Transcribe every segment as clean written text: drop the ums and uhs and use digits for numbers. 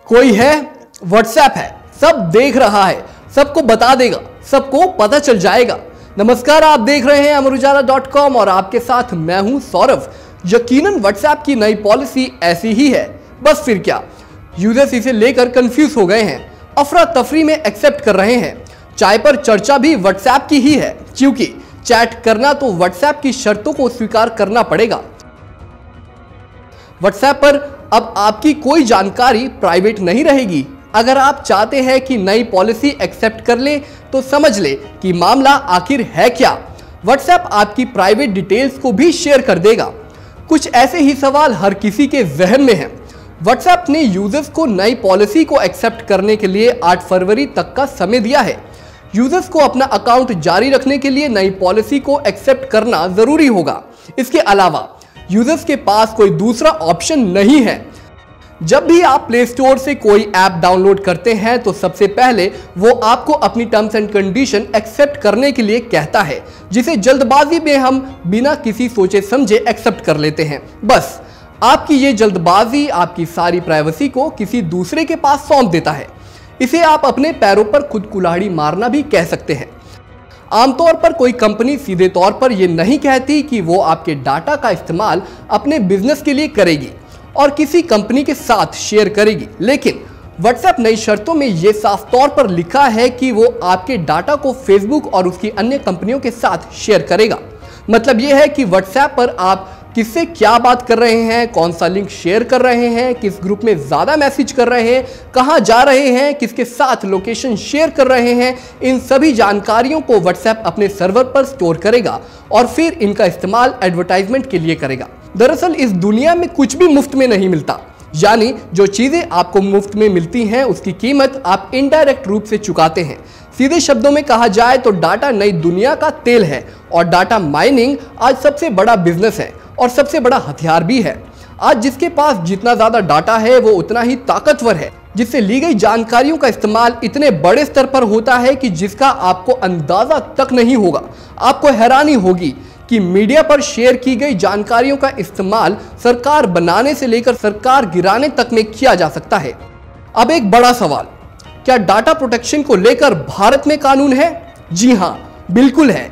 कोई है, व्हाट्सएप है, सब देख रहा है, सबको बता देगा, सबको पता चल जाएगा। नमस्कार, आप देख रहे हैं अमरुजाला.com और आपके साथ मैं हूं सौरभ। यकीनन व्हाट्सएप की नई पॉलिसी ऐसी ही है, बस फिर क्या, यूजर्स इसे लेकर कंफ्यूज हो गए हैं, अफरा तफरी में एक्सेप्ट कर रहे हैं। चाय पर चर्चा भी व्हाट्सएप की ही है, क्योंकि चैट करना तो व्हाट्सएप की शर्तों को स्वीकार करना पड़ेगा। व्हाट्सएप पर अब आपकी कोई जानकारी प्राइवेट नहीं रहेगी। अगर आप चाहते हैं कि नई पॉलिसी एक्सेप्ट कर ले तो समझ ले कि मामला आखिर है क्या। व्हाट्सएप आपकी प्राइवेट डिटेल्स को भी शेयर कर देगा। कुछ ऐसे ही सवाल हर किसी के जहन में हैं। व्हाट्सएप ने यूजर्स को नई पॉलिसी को एक्सेप्ट करने के लिए 8 फरवरी तक का समय दिया है। यूजर्स को अपना अकाउंट जारी रखने के लिए नई पॉलिसी को एक्सेप्ट करना जरूरी होगा। इसके अलावा यूजर्स के पास कोई दूसरा ऑप्शन नहीं है। जब भी आप प्ले स्टोर से कोई ऐप डाउनलोड करते हैं तो सबसे पहले वो आपको अपनी टर्म्स एंड कंडीशन एक्सेप्ट करने के लिए कहता है, जिसे जल्दबाजी में हम बिना किसी सोचे समझे एक्सेप्ट कर लेते हैं। बस आपकी ये जल्दबाजी आपकी सारी प्राइवेसी को किसी दूसरे के पास सौंप देता है। इसे आप अपने पैरों पर खुद कुल्हाड़ी मारना भी कह सकते हैं। आमतौर पर कोई कंपनी सीधे तौर पर यह नहीं कहती कि वो आपके डाटा का इस्तेमाल अपने बिजनेस के लिए करेगी और किसी कंपनी के साथ शेयर करेगी, लेकिन व्हाट्सएप नई शर्तों में यह साफ तौर पर लिखा है कि वो आपके डाटा को फेसबुक और उसकी अन्य कंपनियों के साथ शेयर करेगा। मतलब यह है कि व्हाट्सएप पर आप किससे क्या बात कर रहे हैं, कौन सा लिंक शेयर कर रहे हैं, किस ग्रुप में ज्यादा मैसेज कर रहे हैं, कहां जा रहे हैं, किसके साथ लोकेशन शेयर कर रहे हैं, इन सभी जानकारियों को व्हाट्सएप अपने सर्वर पर स्टोर करेगा और फिर इनका इस्तेमाल एडवर्टाइजमेंट के लिए करेगा। दरअसल इस दुनिया में कुछ भी मुफ्त में नहीं मिलता, यानी जो चीजें आपको मुफ्त में मिलती हैं उसकी कीमत आप इनडायरेक्ट रूप से चुकाते हैं। सीधे शब्दों में कहा जाए तो डाटा नई दुनिया का तेल है और डाटा माइनिंग आज सबसे बड़ा बिजनेस है और सबसे बड़ा हथियार भी है। आज जिसके पास जितना ज्यादा डाटा है वो उतना ही ताकतवर है। जिससे ली गई जानकारियों का इस्तेमाल इतने बड़े स्तर पर होता है कि जिसका आपको अंदाजा तक नहीं होगा। आपको हैरानी होगी कि मीडिया पर शेयर की गई जानकारियों का इस्तेमाल सरकार बनाने से लेकर सरकार गिराने तक में किया जा सकता है। अब एक बड़ा सवाल, क्या डाटा प्रोटेक्शन को लेकर भारत में कानून है? जी हां, बिल्कुल है।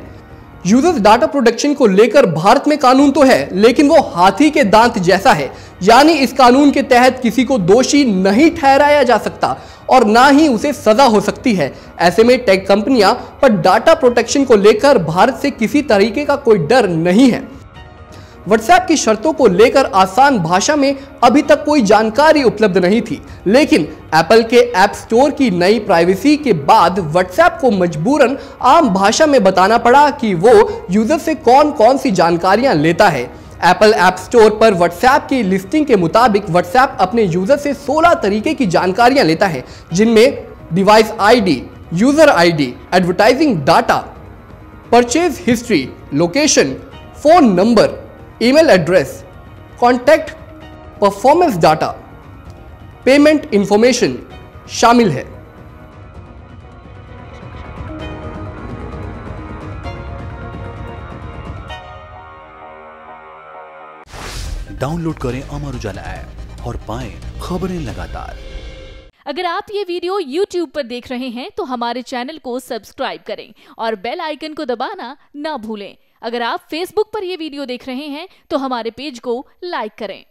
यूजर्स डाटा प्रोटेक्शन को लेकर भारत में कानून तो है, लेकिन वो हाथी के दांत जैसा है, यानी इस कानून के तहत किसी को दोषी नहीं ठहराया जा सकता और ना ही उसे सजा हो सकती है। ऐसे में टेक कंपनियां पर डाटा प्रोटेक्शन को लेकर भारत से किसी तरीके का कोई डर नहीं है। व्हाट्सएप की शर्तों को लेकर आसान भाषा में अभी तक कोई जानकारी उपलब्ध नहीं थी, लेकिन एप्पल के ऐप स्टोर की नई प्राइवेसी के बाद व्हाट्सएप को मजबूरन आम भाषा में बताना पड़ा कि वो यूजर से कौन कौन सी जानकारियां लेता है। एप्पल ऐप स्टोर पर व्हाट्सएप की लिस्टिंग के मुताबिक व्हाट्सएप अपने यूजर से 16 तरीके की जानकारियां लेता है, जिनमें device ID, user ID, advertising data, purchase history, location, phone number, email address, contact, performance data, payment information शामिल है। डाउनलोड करें अमर उजाला ऐप और पाएं खबरें लगातार। अगर आप ये वीडियो YouTube पर देख रहे हैं तो हमारे चैनल को सब्सक्राइब करें और बेल आइकन को दबाना ना भूलें। अगर आप Facebook पर यह वीडियो देख रहे हैं तो हमारे पेज को लाइक करें।